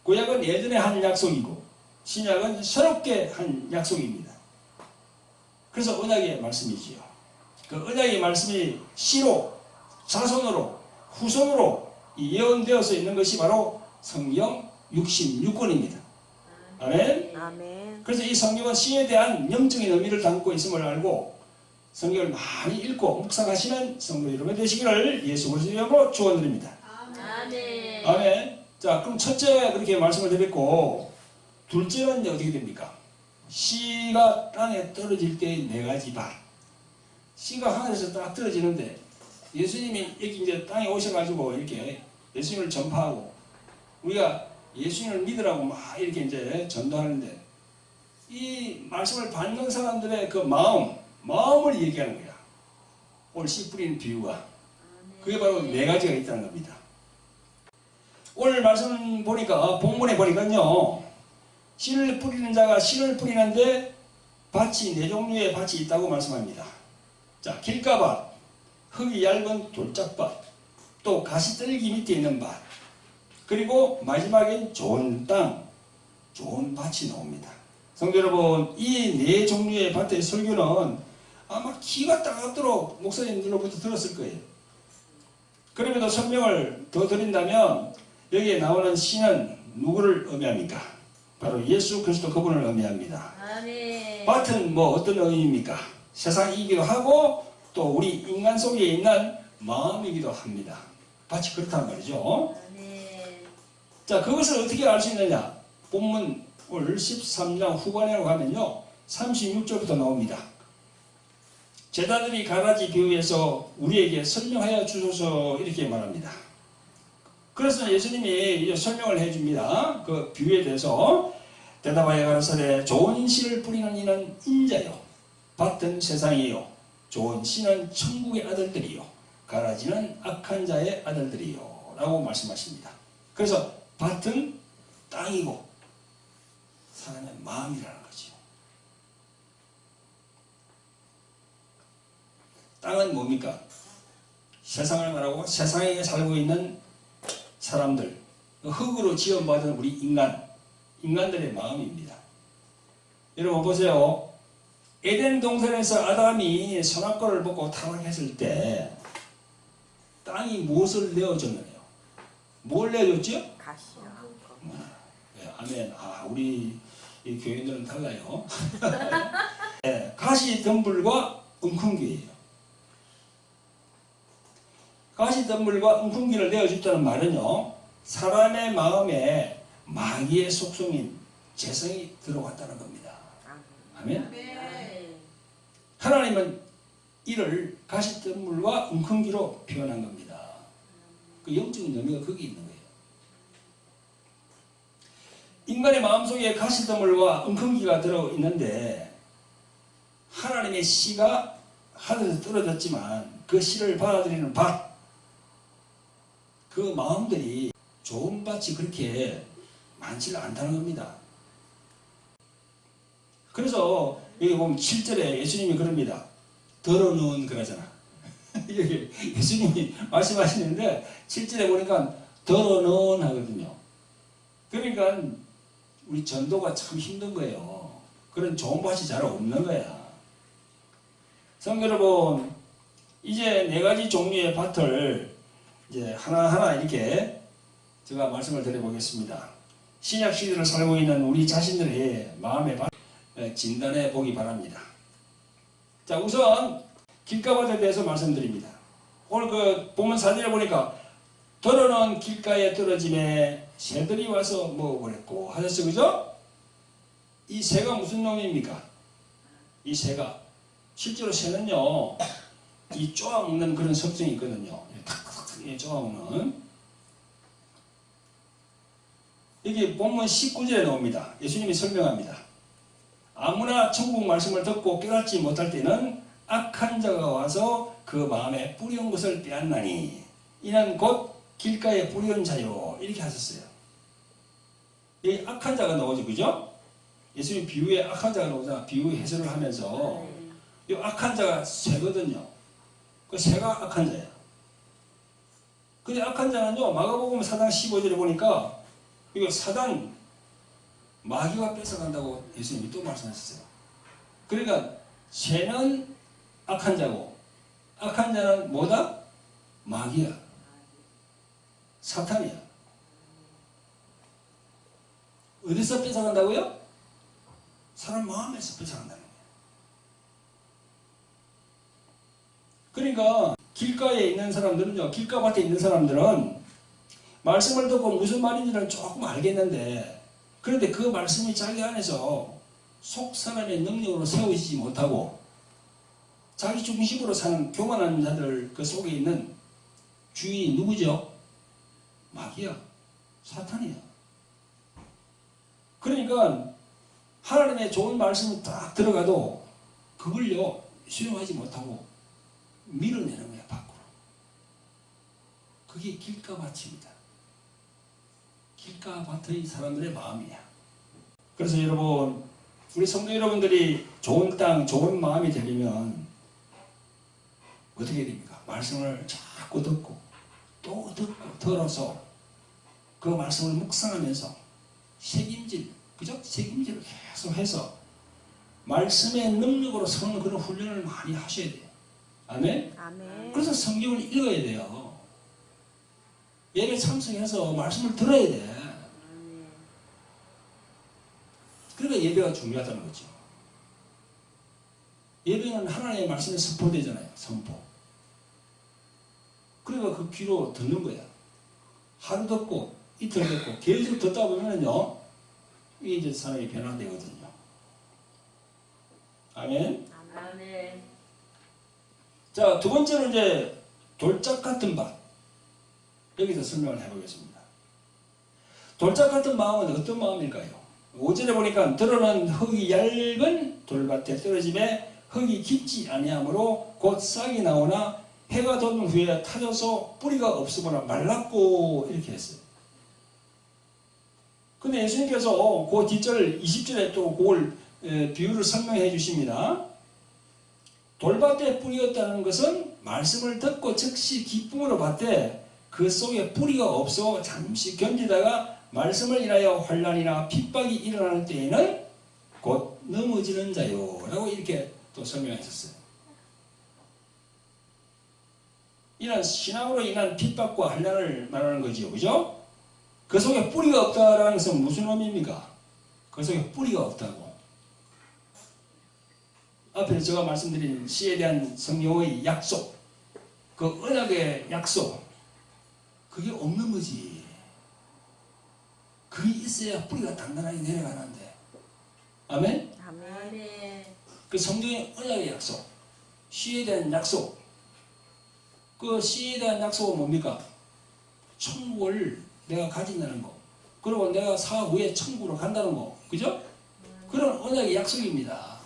구약은 예전에 한 약속이고 신약은 새롭게 한 약속입니다. 그래서 언약의 말씀이지요. 그 언약의 말씀이 씨로, 자손으로, 후손으로 예언되어서 있는 것이 바로 성경 66권입니다. 아멘. 아멘. 그래서 이 성경은 씨에 대한 영적인 의미를 담고 있음을 알고 성경을 많이 읽고 묵상하시는 성도 여러분 되시기를 예수 그리스도의 이름으로 축원드립니다. 아멘. 아멘. 자, 그럼 첫째 그렇게 말씀을 드렸고, 둘째는 이제 어떻게 됩니까? 씨가 땅에 떨어질 때의 네 가지 밭. 씨가 하늘에서 딱 떨어지는데 예수님이 여기 이제 땅에 오셔가지고 이렇게 예수님을 전파하고 우리가 예수님을 믿으라고 막 이렇게 이제 전도하는데 이 말씀을 받는 사람들의 그 마음을 얘기하는 거야. 오늘 씨 뿌리는 비유가. 그게 바로 네 가지가 있다는 겁니다. 오늘 말씀 보니까, 본문에 보니까요, 씨를 뿌리는 자가 씨를 뿌리는데 밭이 네 종류의 밭이 있다고 말씀합니다. 자, 길가밭, 흙이 얇은 돌짝밭, 또 가시떨기 밑에 있는 밭, 그리고 마지막엔 좋은 땅, 좋은 밭이 나옵니다. 성도 여러분, 이 네 종류의 밭의 설교는 아마 기가 따갑도록 목사님들로부터 들었을 거예요. 그럼에도 설명을 더 드린다면 여기에 나오는 씨는 누구를 의미합니까? 바로 예수 그리스도 그분을 의미합니다. 아멘. 밭은 뭐 어떤 의미입니까? 세상이기도 하고 또 우리 인간 속에 있는 마음이기도 합니다. 밭이 그렇단 말이죠. 아멘. 자, 그것을 어떻게 알 수 있느냐? 본문 오늘 13장 후반에 가면요 36절부터 나옵니다. 제자들이 가라지 비유에서 우리에게 설명하여 주소서 이렇게 말합니다. 그래서 예수님이 설명을 해줍니다. 그 비유에 대해서 대답하여 가라사대 좋은 씨를 뿌리는 이는 인자요 밭은 세상이요 좋은 씨는 천국의 아들들이요 가라지는 악한 자의 아들들이요 라고 말씀하십니다. 그래서 밭은 땅이고 사람의 마음이라는 거죠. 땅은 뭡니까? 세상을 말하고 세상에 살고 있는 사람들, 흙으로 지원받은 우리 인간들의 마음입니다. 여러분 보세요. 에덴 동산에서 아담이 선악과를 먹고 타락했을 때 땅이 무엇을 내어줬느냐? 뭘 내어줬죠? 가시요. 네, 아멘. 우리 이 교인들은 달라요. 네, 가시 덤불과 웅큼기예요. 가시 덤불과 웅큼기를 내어줬다는 말은요, 사람의 마음에 마귀의 속성인 재성이 들어왔다는 겁니다. 아멘. 아멘. 하나님은 이를 가시 덤불과 웅큼기로 표현한 겁니다. 그 영적인 의미가 거기 있는 거예요. 인간의 마음속에 가시덤불과 웅큼기가 들어있는데 하나님의 씨가 하늘에서 떨어졌지만 그 씨를 받아들이는 밭, 그 마음들이 좋은 밭이 그렇게 많지는 않다는 겁니다. 그래서 여기 보면 7절에 예수님이 그럽니다. 더러운 그러잖아. 여기 예수님이 말씀하시는데 7절에 보니까 더러운 하거든요. 그러니까 우리 전도가 참 힘든 거예요. 그런 좋은 밭이 잘 없는 거야. 성도 여러분, 이제 네 가지 종류의 밭을 이제 하나하나 이렇게 제가 말씀을 드려보겠습니다. 신약 시대를 살고 있는 우리 자신들의 마음의 진단해 보기 바랍니다. 자, 우선 길가밭에 대해서 말씀드립니다. 오늘 그 본문 사진을 보니까 더러는 길가에 떨어짐에 새들이 와서 먹어버렸고 하셨어요. 그죠? 이 새가 무슨 놈입니까? 이 새가 실제로 새는요 이 쪼아먹는 그런 속성이 있거든요. 탁탁탁 쪼아먹는. 여기 본문 19절에 나옵니다. 예수님이 설명합니다. 아무나 천국 말씀을 듣고 깨닫지 못할 때는 악한 자가 와서 그 마음에 뿌리온 것을 빼앗나니 이는 곧 길가에 뿌리온 자요. 이렇게 하셨어요. 여기 악한 자가 나오죠. 그죠? 예수님 비유에 악한 자가 나오잖아. 비유 해설을 하면서 이 악한 자가 새거든요. 그 새가 악한 자야. 근데 악한 자는요 마가복음 4장 15절에 보니까 이거 사단 마귀가 뺏어간다고 예수님이 또 말씀하셨어요. 그러니까 새는 악한 자고 악한 자는 뭐다? 마귀야. 사탄이야. 어디서 뺏어간다고요? 사람 마음에서 뺏어간다는 거예요. 그러니까 길가에 있는 사람들은요, 길가밭에 있는 사람들은 말씀을 듣고 무슨 말인지는 조금 알겠는데, 그런데 그 말씀이 자기 안에서 속 사람의 능력으로 세워지지 못하고 자기 중심으로 사는 교만한 자들 그 속에 있는 주인이 누구죠? 마귀야. 사탄이야. 그러니까 하나님의 좋은 말씀이 딱 들어가도 그걸요 수용하지 못하고 밀어내는 거야 밖으로. 그게 길가밭입니다. 길가밭의 사람들의 마음이야. 그래서 여러분, 우리 성도 여러분들이 좋은 땅, 좋은 마음이 되려면 어떻게 됩니까? 말씀을 자꾸 듣고 또 듣고 들어서 그 말씀을 묵상하면서 책임질, 그죠? 책임질을 계속 해서 말씀의 능력으로 서는 그런 훈련을 많이 하셔야 돼요. 아멘? 아멘. 그래서 성경을 읽어야 돼요. 예배 참석해서 말씀을 들어야 돼. 그러니까 예배가 중요하다는 거죠. 예배는 하나님의 말씀이 선포되잖아요. 선포. 그러니까 그 귀로 듣는 거야. 하루 듣고 이틀 듣고 계속 듣다 보면요 이게 이제 사람이 변화되거든요. 아멘. 아멘. 자, 두 번째는 이제 돌짝 같은 밭. 여기서 설명을 해보겠습니다. 돌짝 같은 마음은 어떤 마음일까요? 5절에 보니까 들어는 흙이 얇은 돌밭에 떨어짐에 흙이 깊지 아니하므로 곧 싹이 나오나 해가 돋은 후에 타져서 뿌리가 없으거나 말랐고 이렇게 했어요. 근데 예수님께서 그 뒷절 20절에 또 그걸 비유를 설명해 주십니다. 돌밭에 뿌리였다는 것은 말씀을 듣고 즉시 기쁨으로 받되 그 속에 뿌리가 없어 잠시 견디다가 말씀을 인하여 환난이나 핍박이 일어날 때에는 곧 넘어지는 자요 라고 이렇게 또 설명하셨어요. 이런 신앙으로 인한 핍박과 환난을 말하는 거죠. 그죠? 그 속에 뿌리가 없다라는 것은 무슨 의미입니까? 그 속에 뿌리가 없다고. 앞에서 제가 말씀드린 씨에 대한 성령의 약속, 그 언약의 약속, 그게 없는 거지. 그게 있어야 뿌리가 단단하게 내려가는데. 아멘? 아멘. 그 성경의 언약의 약속, 씨에 대한 약속, 그 씨에 대한 약속은 뭡니까? 천국을 내가 가진다는 거. 그리고 내가 사후 후에 천국으로 간다는 거. 그죠? 그런 언약의 약속입니다.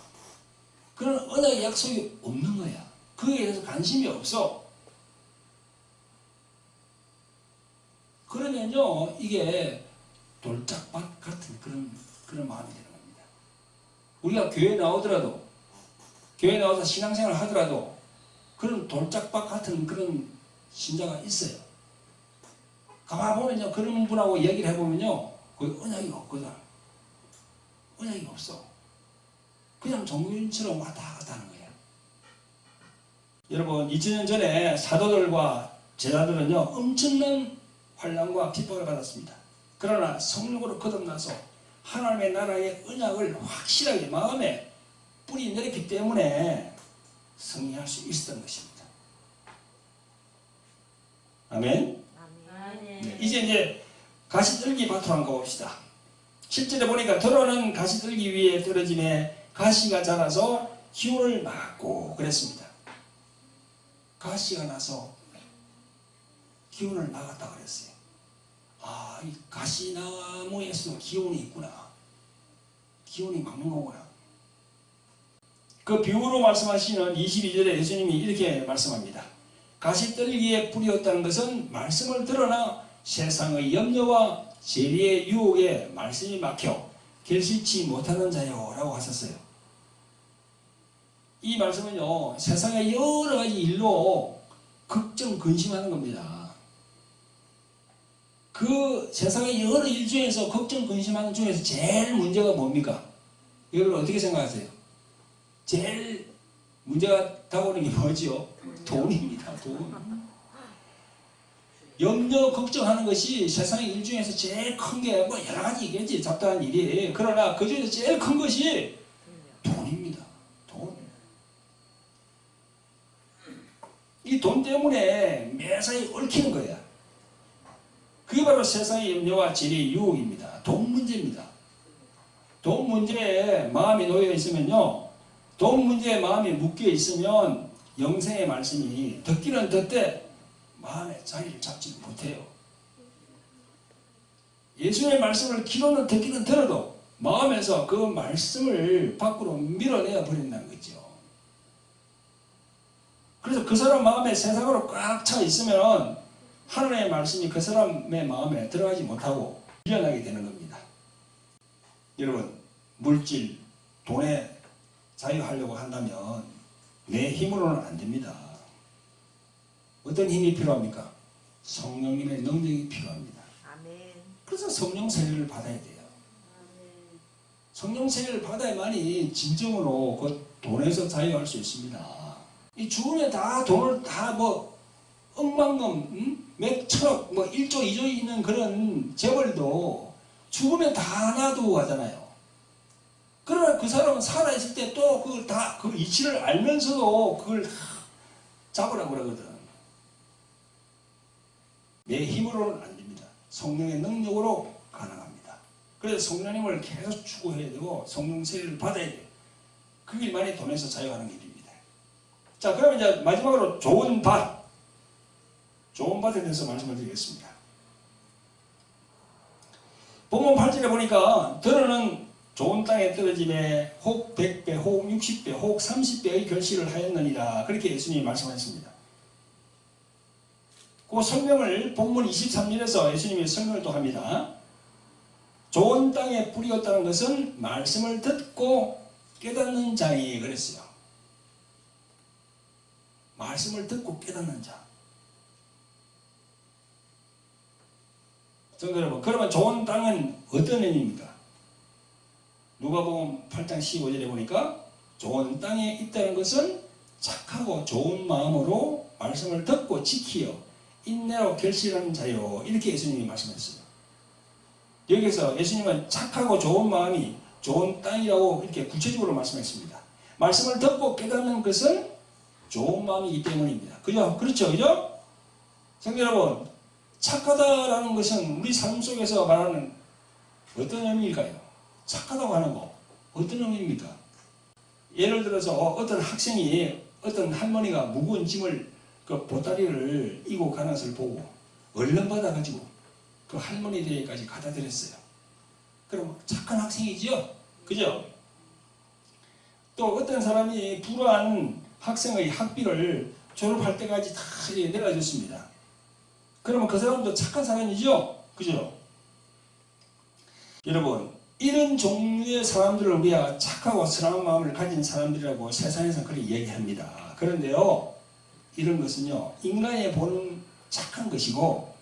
그런 언약의 약속이 없는 거야. 그에 대해서 관심이 없어. 그러면요, 이게 돌짝밭 같은 그런 마음이 되는 겁니다. 우리가 교회 나오더라도, 교회 나와서 신앙생활을 하더라도, 그런 돌짝밭 같은 그런 신자가 있어요. 가만 보면요, 그런 분하고 얘기를 해보면요, 그 언약이 없거든. 언약이 없어. 그냥 종교인처럼 왔다 갔다 하는 거예요. 여러분, 2000년 전에 사도들과 제자들은요 엄청난 환난과 핍박을 받았습니다. 그러나 성령으로 거듭나서 하나님의 나라의 언약을 확실하게 마음에 뿌리 내렸기 때문에 승리할 수 있었던 것입니다. 아멘. 네, 이제 가시떨기 밭으로 한번 가봅시다. 실제로 보니까 들어오는 가시떨기 위에 떨어짐에 가시가 자라서 기운을 막고 그랬습니다. 가시가 나서 기운을 막았다 그랬어요. 아, 이 가시나무에서 기운이 있구나. 기운이 막는 거구나. 그 비유로 말씀하시는 22절에 예수님이 이렇게 말씀합니다. 가시떨기에 뿌리였다는 것은 말씀을 들으나 세상의 염려와 재리의 유혹에 말씀이 막혀 결실치 못하는 자요 라고 하셨어요. 이 말씀은요 세상의 여러 가지 일로 걱정 근심하는 겁니다. 그 세상의 여러 일 중에서 걱정 근심하는 중에서 제일 문제가 뭡니까? 여러분 어떻게 생각하세요? 제일 문제가 다가오는 게 뭐죠? 돈입니다. 돈. 염려 걱정하는 것이 세상의 일 중에서 제일 큰 게 뭐 여러 가지 있겠지 잡다한 일이. 그러나 그 중에서 제일 큰 것이 돈입니다. 돈. 이 돈 때문에 매사에 얽히는 거야. 그게 바로 세상의 염려와 재리의 유혹입니다. 돈 문제입니다. 돈 문제에 마음이 놓여 있으면요, 돈 문제에 마음이 묶여 있으면 영생의 말씀이 듣기는 듣되 마음에 자리를 잡지 못해요. 예수의 말씀을 귀로는 듣기는 들어도 마음에서 그 말씀을 밖으로 밀어내어 버린다는 거죠. 그래서 그 사람 마음에 세상으로 꽉 차 있으면 하나님의 말씀이 그 사람의 마음에 들어가지 못하고 밀려나게 되는 겁니다. 여러분, 물질, 돈에 자유하려고 한다면 내 힘으로는 안 됩니다. 어떤 힘이 필요합니까? 성령님의 능력이 필요합니다. 아멘. 그래서 성령 세례를 받아야 돼요. 성령 세례를 받아야만이 진정으로 그 돈에서 자유할 수 있습니다. 이 죽으면 다 돈을 다 뭐 억만금, 몇 천억, 뭐 1조, 2조 있는 그런 재벌도 죽으면 다 놔두고 가잖아요. 그러나 그 사람은 살아있을 때 또 그걸 다 그 이치를 알면서도 그걸 잡으라고 그러거든. 내 힘으로는 안 됩니다. 성령의 능력으로 가능합니다. 그래서 성령님을 계속 추구해야 되고 성령 세례를 받아야 돼요. 그 길만이 돈에서 자유하는 길입니다. 자, 그럼 이제 마지막으로 좋은 밭. 좋은 밭에 대해서 말씀을 드리겠습니다. 본문 8절에 보니까 들어는 좋은 땅에 떨어짐에 혹 100배, 혹 60배, 혹 30배의 결실을 하였느니라. 그렇게 예수님이 말씀하셨습니다. 그 설명을 본문 23절에서 예수님이 설명을 또 합니다. 좋은 땅에 뿌리였다는 것은 말씀을 듣고 깨닫는 자이 그랬어요. 말씀을 듣고 깨닫는 자. 성도 여러분, 그러면 좋은 땅은 어떤 의미입니까? 누가복음 8장 15절에 보니까 좋은 땅에 있다는 것은 착하고 좋은 마음으로 말씀을 듣고 지키어 인내로 결실하는 자요. 이렇게 예수님이 말씀하셨어요. 여기서 예수님은 착하고 좋은 마음이 좋은 땅이라고 이렇게 구체적으로 말씀했습니다. 말씀을 듣고 깨닫는 것은 좋은 마음이기 때문입니다. 그죠? 그렇죠? 그죠? 성도 여러분, 착하다라는 것은 우리 삶 속에서 말하는 어떤 의미일까요? 착하다고 하는 거 어떤 의미입니까? 예를 들어서 어떤 학생이 어떤 할머니가 무거운 짐을 그 보따리를 이고 가는 것을 보고 얼른 받아가지고 그 할머니 댁까지 갖다 드렸어요. 그럼 착한 학생이지요? 그죠? 또 어떤 사람이 불우한 학생의 학비를 졸업할 때까지 다 내려줬습니다. 그러면 그 사람도 착한 사람이죠? 그죠? 여러분, 이런 종류의 사람들을 우리가 착하고 선한 마음을 가진 사람들이라고 세상에서 그렇게 얘기합니다. 그런데요, 이런 것은요, 인간이 보는 착한 것이고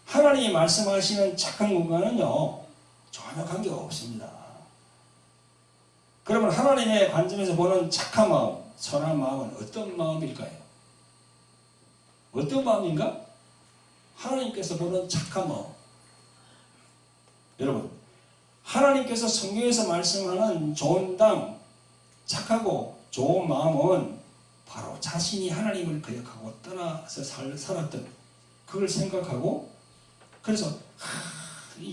하나님이 말씀하시는 착한 것과는요, 전혀 관계가 없습니다. 그러면 하나님의 관점에서 보는 착한 마음, 선한 마음은 어떤 마음일까요? 어떤 마음인가? 하나님께서 보는 착한 마음. 여러분, 하나님께서 성경에서 말씀하는 좋은 땅, 착하고 좋은 마음은 바로 자신이 하나님을 거역하고 떠나서 살았던 그걸 생각하고, 그래서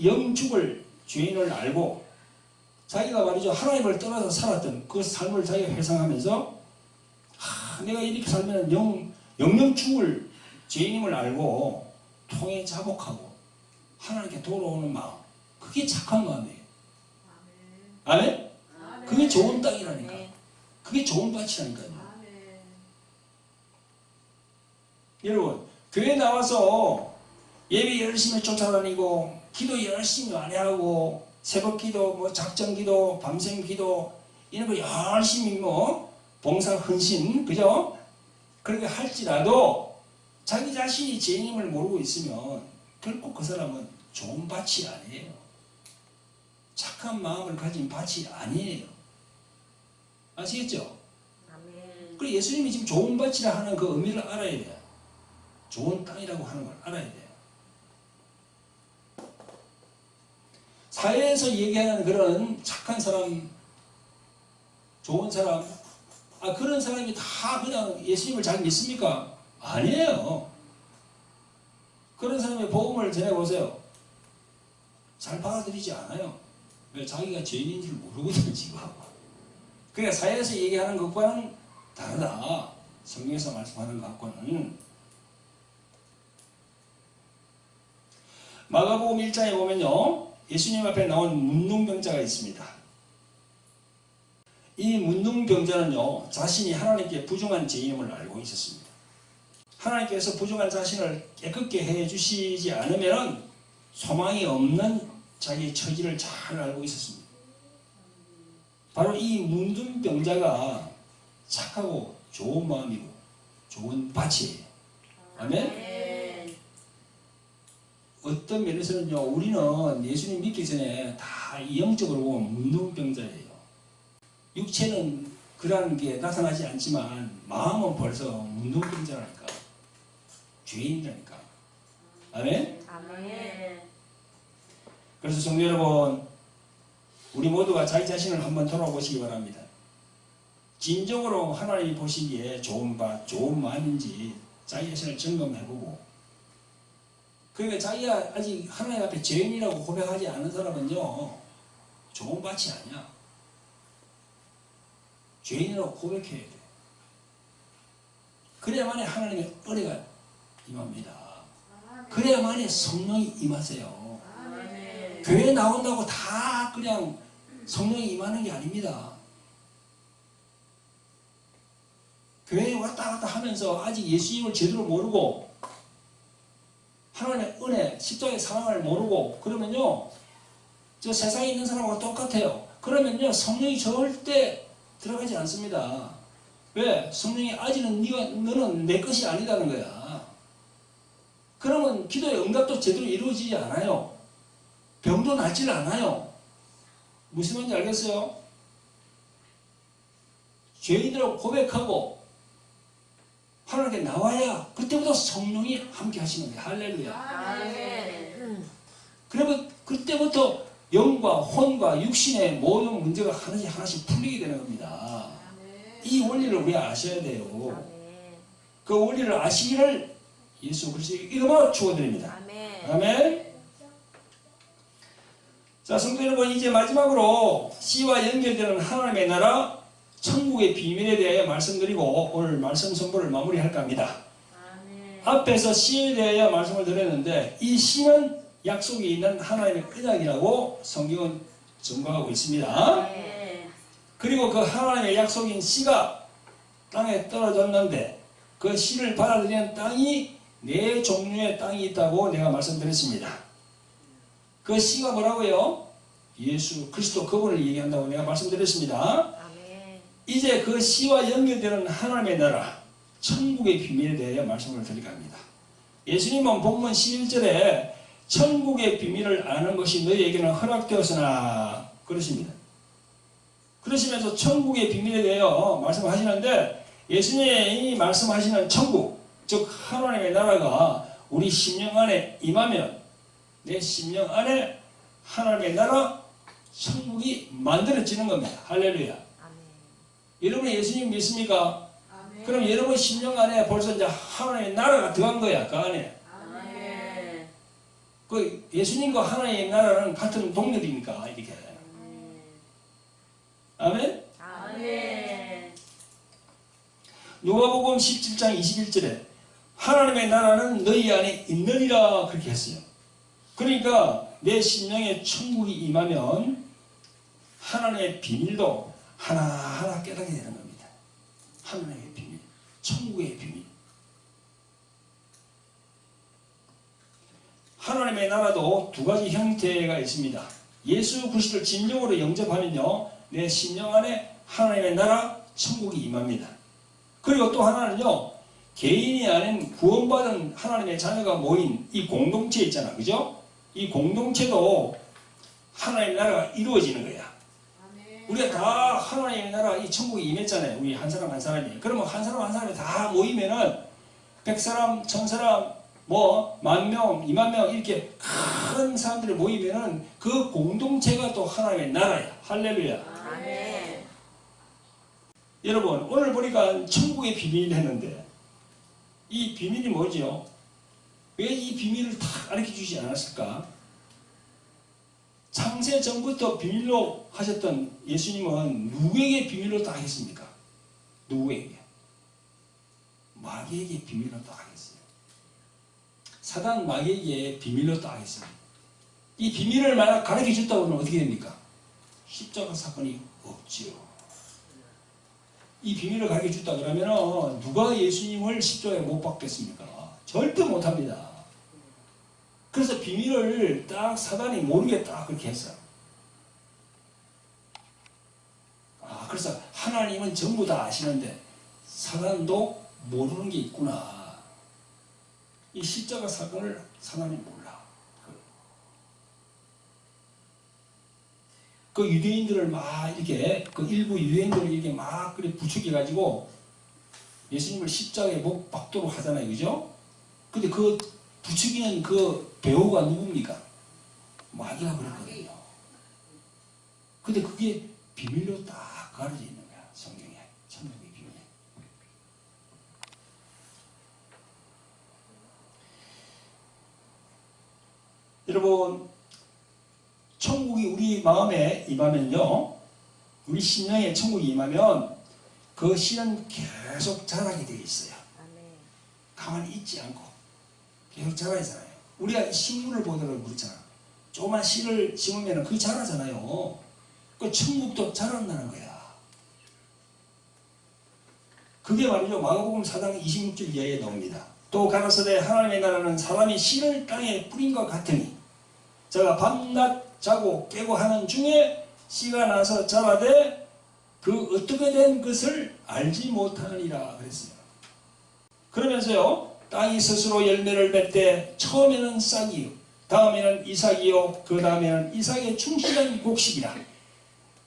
영죽을 죄인을 알고 자기가 말이죠, 하나님을 떠나서 살았던 그 삶을 자기가 회상하면서 내가 이렇게 살면 영영 죽을 죄인임을 알고 통해 자복하고 하나님께 돌아오는 마음, 그게 착한 마음이에요. 아멘? 그게 좋은 땅이라니까. 그게 좋은 밭이라니까요. 여러분, 교회 나와서 예배 열심히 쫓아다니고 기도 열심히 많이 하고 새벽 기도, 뭐 작정 기도, 밤샘 기도 이런 거 열심히 뭐 봉사 헌신, 그죠? 그렇게 할지라도 자기 자신이 죄인임을 모르고 있으면 결국 그 사람은 좋은 밭이 아니에요. 착한 마음을 가진 밭이 아니에요. 아시겠죠? 그래, 예수님이 지금 좋은 밭이라 하는 그 의미를 알아야 돼요. 좋은 땅이라고 하는 걸 알아야 돼요. 사회에서 얘기하는 그런 착한 사람, 좋은 사람, 그런 사람이 다 그냥 예수님을 잘 믿습니까? 아니에요. 그런 사람의 복음을 전해보세요. 잘 받아들이지 않아요. 왜? 자기가 죄인인 줄 모르거든요, 지금. 그러니까 사회에서 얘기하는 것과는 다르다. 성경에서 말씀하는 것과는. 마가복음 1장에 보면요, 예수님 앞에 나온 문둥병자가 있습니다. 이 문둥병자는요, 자신이 하나님께 부정한 죄인임을 알고 있었습니다. 하나님께서 부정한 자신을 깨끗게 해주시지 않으면 소망이 없는 자기의 처지를 잘 알고 있었습니다. 바로 이 문둥병자가 착하고 좋은 마음이고 좋은 밭이에요. 아멘? 어떤 면에서는요, 우리는 예수님 믿기 전에 다 영적으로 보면 문둥병자예요. 육체는 그러한 게 나타나지 않지만 마음은 벌써 문둥병자라니까. 죄인이라니까. 아멘? 아멘. 그래서 성도 여러분, 우리 모두가 자기 자신을 한번 돌아보시기 바랍니다. 진정으로 하나님이 보시기에 좋은 밭, 좋은 마음인지 자기 자신을 점검해보고, 그러니까 자기가 아직 하나님 앞에 죄인이라고 고백하지 않은 사람은요, 좋은 밭이 아니야. 죄인이라고 고백해야 돼. 그래야만이 하나님의 은혜가 임합니다. 그래야만이 성령이 임하세요. 교회 나온다고 다 그냥 성령이 임하는 게 아닙니다. 교회에 왔다 갔다 하면서 아직 예수님을 제대로 모르고 하나님의 은혜, 십자가의 사랑을 모르고 그러면요, 저 세상에 있는 사람하고 똑같아요. 그러면요, 성령이 절대 들어가지 않습니다. 왜? 성령이 아직은 너는 내 것이 아니다는 거야. 그러면 기도의 응답도 제대로 이루어지지 않아요. 병도 낫질 않아요. 무슨 말인지 알겠어요? 죄인이라고 고백하고 하나님께 나와야 그때부터 성령이 함께 하시는 거예요. 할렐루야. 아멘. 그러면 그때부터 영과 혼과 육신의 모든 문제가 하나씩 하나씩 풀리게 되는 겁니다. 이 원리를 우리가 아셔야 돼요. 아멘. 그 원리를 아시기를 예수 그리스도의 이름으로 축원드립니다. 아멘. 아멘. 자, 성도 여러분, 이제 마지막으로 씨와 연결되는 하나님의 나라 천국의 비밀에 대하여 말씀드리고 오늘 말씀 선포를 마무리할까 합니다. 아멘. 앞에서 씨에 대하여 말씀을 드렸는데 이 씨는 약속이 있는 하나님의 언약이라고 성경은 증거하고 있습니다. 네. 그리고 그 하나님의 약속인 씨가 땅에 떨어졌는데 그 씨를 받아들이는 땅이 네 종류의 땅이 있다고 내가 말씀드렸습니다. 그 씨가 뭐라고요? 예수 그리스도 그분을 얘기한다고 내가 말씀드렸습니다. 아멘. 이제 그 씨와 연결되는 하나님의 나라 천국의 비밀에 대해 말씀을 드리려 합니다. 예수님은 본문 11절에 천국의 비밀을 아는 것이 너희에게는 허락되었으나 그러십니다. 그러시면서 천국의 비밀에 대하여 말씀하시는데 예수님이 말씀하시는 천국, 즉 하나님의 나라가 우리 심령 안에 임하면 내 심령 안에 하나님의 나라 천국이 만들어지는 겁니다. 할렐루야. 아멘. 여러분 예수님 믿습니까? 아멘. 그럼 여러분 심령 안에 벌써 이제 하나님의 나라가 들어간 거야. 그 안에. 아멘. 그 예수님과 하나님의 나라는 같은 동물이니까 이렇게. 아멘. 아멘. 누가복음 17장 21절에 하나님의 나라는 너희 안에 있느니라 그렇게 했어요. 그러니까 내 심령에 천국이 임하면 하나님의 비밀도 하나하나 깨닫게 되는 겁니다. 하나님의 비밀, 천국의 비밀. 하나님의 나라도 두 가지 형태가 있습니다. 예수 그리스도를 진정으로 영접하면요, 내 심령 안에 하나님의 나라, 천국이 임합니다. 그리고 또 하나는요, 개인이 아닌 구원받은 하나님의 자녀가 모인 이 공동체 있잖아, 그죠? 이 공동체도 하나님의 나라가 이루어지는 거야. 우리가 다 하나님의 나라, 이 천국에 임했잖아요. 우리 한 사람 한 사람이. 그러면 한 사람 한 사람이 다 모이면은 100사람, 1000사람, 뭐 10,000명, 20,000명 이렇게 큰 사람들이 모이면은 그 공동체가 또 하나님의 나라야. 할렐루야. 아멘. 여러분 오늘 보니까 천국의 비밀을 했는데 이 비밀이 뭐죠? 왜 이 비밀을 다 가르쳐주지 않았을까? 창세 전부터 비밀로 하셨던 예수님은 누구에게 비밀로 다 하겠습니까? 누구에게? 마귀에게 비밀로 다 하겠어요. 사단 마귀에게 비밀로 다 하겠어요. 이 비밀을 만약 가르쳐줬다고 하면 어떻게 됩니까? 십자가 사건이 없지요. 이 비밀을 가르쳐줬다 그러면 누가 예수님을 십자가에 못 박겠습니까? 절대 못합니다. 그래서 비밀을 딱 사단이 모르게 딱 그렇게 했어요. 그래서 하나님은 전부 다 아시는데 사단도 모르는 게 있구나. 이 십자가 사건을 사단이 몰라. 그 유대인들을 막 이렇게 그 일부 유대인들을 이렇게 막 그래 부추겨 가지고 예수님을 십자가에 못 박도록 하잖아요, 그죠? 근데 그 부추기는 그 배우가 누굽니까? 마귀가 그랬거든요. 근데 그게 비밀로 딱 가려져 있는 거야, 성경에. 천국의 비밀. 여러분, 천국이 우리 마음에 임하면요, 우리 심령에 천국이 임하면 그 씨는 계속 자라게 되어 있어요. 아멘. 가만히 있지 않고 계속 자라잖아요. 우리가 식물을 보더라도 그렇잖아. 조그만 씨를 심으면 그게 자라잖아요. 그 천국도 자란다는 거야. 그게 말이죠. 마가복음 4장 26절 이하에 나옵니다. 또 가라사대 하나님의 나라는 사람이 씨를 땅에 뿌린 것 같으니 제가 밤낮 자고 깨고 하는 중에 씨가 나서 자라되 그 어떻게 된 것을 알지 못하느니라 그랬어요. 그러면서요, 땅이 스스로 열매를 맺되 처음에는 싹이요, 다음에는 이삭이요, 그 다음에는 이삭의 충실한 곡식이라.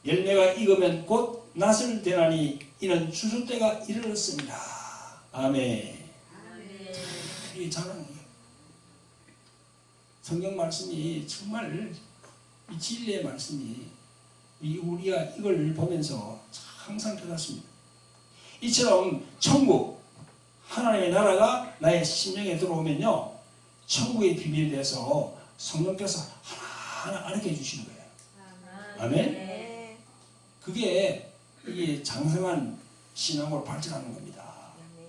열매가 익으면 곧 낫을 되나니 이는 추수 때가 이르렀습니다. 아멘. 아멘. 이 자랑이에요. 성경 말씀이 정말 이 진리의 말씀이 우리가 이걸 보면서 항상 깨닫습니다. 이처럼 천국, 하나님의 나라가 나의 심령에 들어오면요, 천국의 비밀에 대해서 성령께서 하나하나 알게 해주시는 거예요. 아멘? 네. 그게 이게 장성한 신앙으로 발전하는 겁니다. 아멘.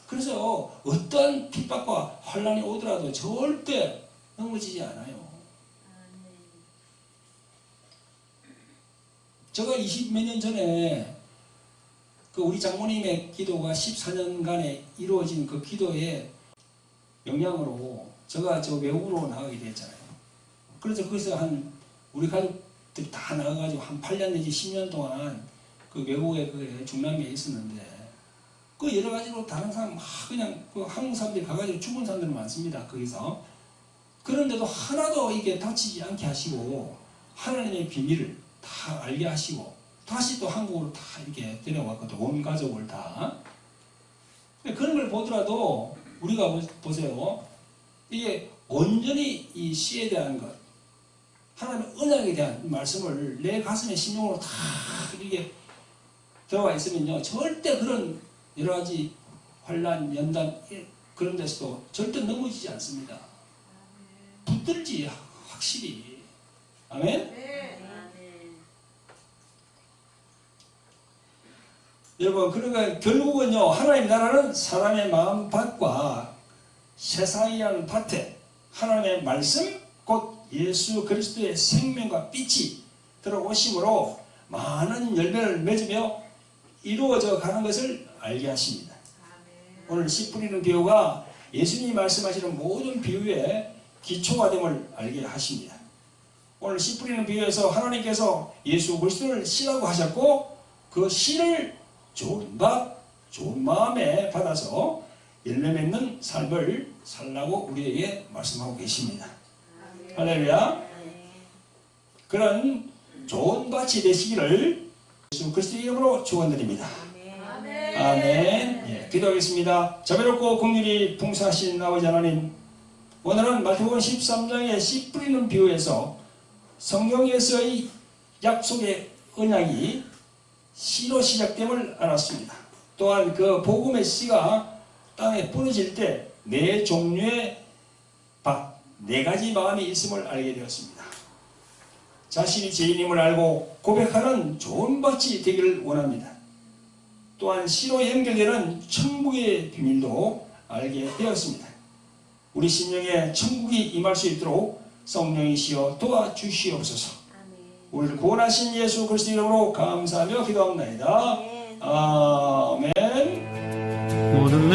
그래서 어떤 핍박과 환난이 오더라도 절대 넘어지지 않아요. 아멘. 제가 20몇 년 전에 그 우리 장모님의 기도가 14년간에 이루어진 그 기도의 영향으로 제가 저 외국으로 나가게 됐잖아요. 그래서 거기서 우리 가족들이 다 나가가지고 한 8년 내지 10년 동안 그 외국에 그 중남미에 있었는데 그 여러 가지로 다른 사람 막 그냥 그 한국 사람들이 가가지고 죽은 사람들이 많습니다. 거기서. 그런데도 하나도 이게 다치지 않게 하시고 하나님의 비밀을 다 알게 하시고 다시 또 한국으로 다 이렇게 데려왔거든. 온 가족을 다. 그런 걸 보더라도 우리가 보세요. 이게 온전히 이 시에 대한 것, 하나님의 언약에 대한 말씀을 내 가슴에 심령으로 다 이게 들어가 있으면요, 절대 그런 여러 가지 환란, 연단 그런 데서도 절대 넘어지지 않습니다. 붙들지 확실히. 아멘. 아멘. 여러분, 그러니까 결국은요, 하나님 나라는 사람의 마음 밭과 세상이라는 밭에 하나님의 말씀 곧 예수 그리스도의 생명과 빛이 들어오심으로 많은 열매를 맺으며 이루어져 가는 것을 알게 하십니다. 오늘 씨 뿌리는 비유가 예수님이 말씀하시는 모든 비유의 기초가 됨을 알게 하십니다. 오늘 씨 뿌리는 비유에서 하나님께서 예수 그리스도를 씨라고 하셨고 그 씨를 좋은 밭, 좋은 마음에 받아서 열매 맺는 삶을 살라고 우리에게 말씀하고 계십니다. 할렐루야. 그런 좋은 밭이 되시기를 예수 그리스도의 이름으로 축원드립니다. 아멘. 예, 기도하겠습니다. 자비롭고 긍휼이 풍성하신 아버지 하나님, 오늘은 마태복음 13장의 씨 뿌리는 비유에서 성경에서의 약속의 언약이 씨로 시작됨을 알았습니다. 또한 그 복음의 씨가 땅에 뿌려질 때 네 종류의 밭, 네 가지 마음이 있음을 알게 되었습니다. 자신이 죄인임을 알고 고백하는 좋은 밭이 되기를 원합니다. 또한 씨로 연결되는 천국의 비밀도 알게 되었습니다. 우리 심령에 천국이 임할 수 있도록 성령이시여 도와주시옵소서. 우리를 구원하신 예수 그리스도 이름으로 감사하며 기도합니다. 아멘. 모든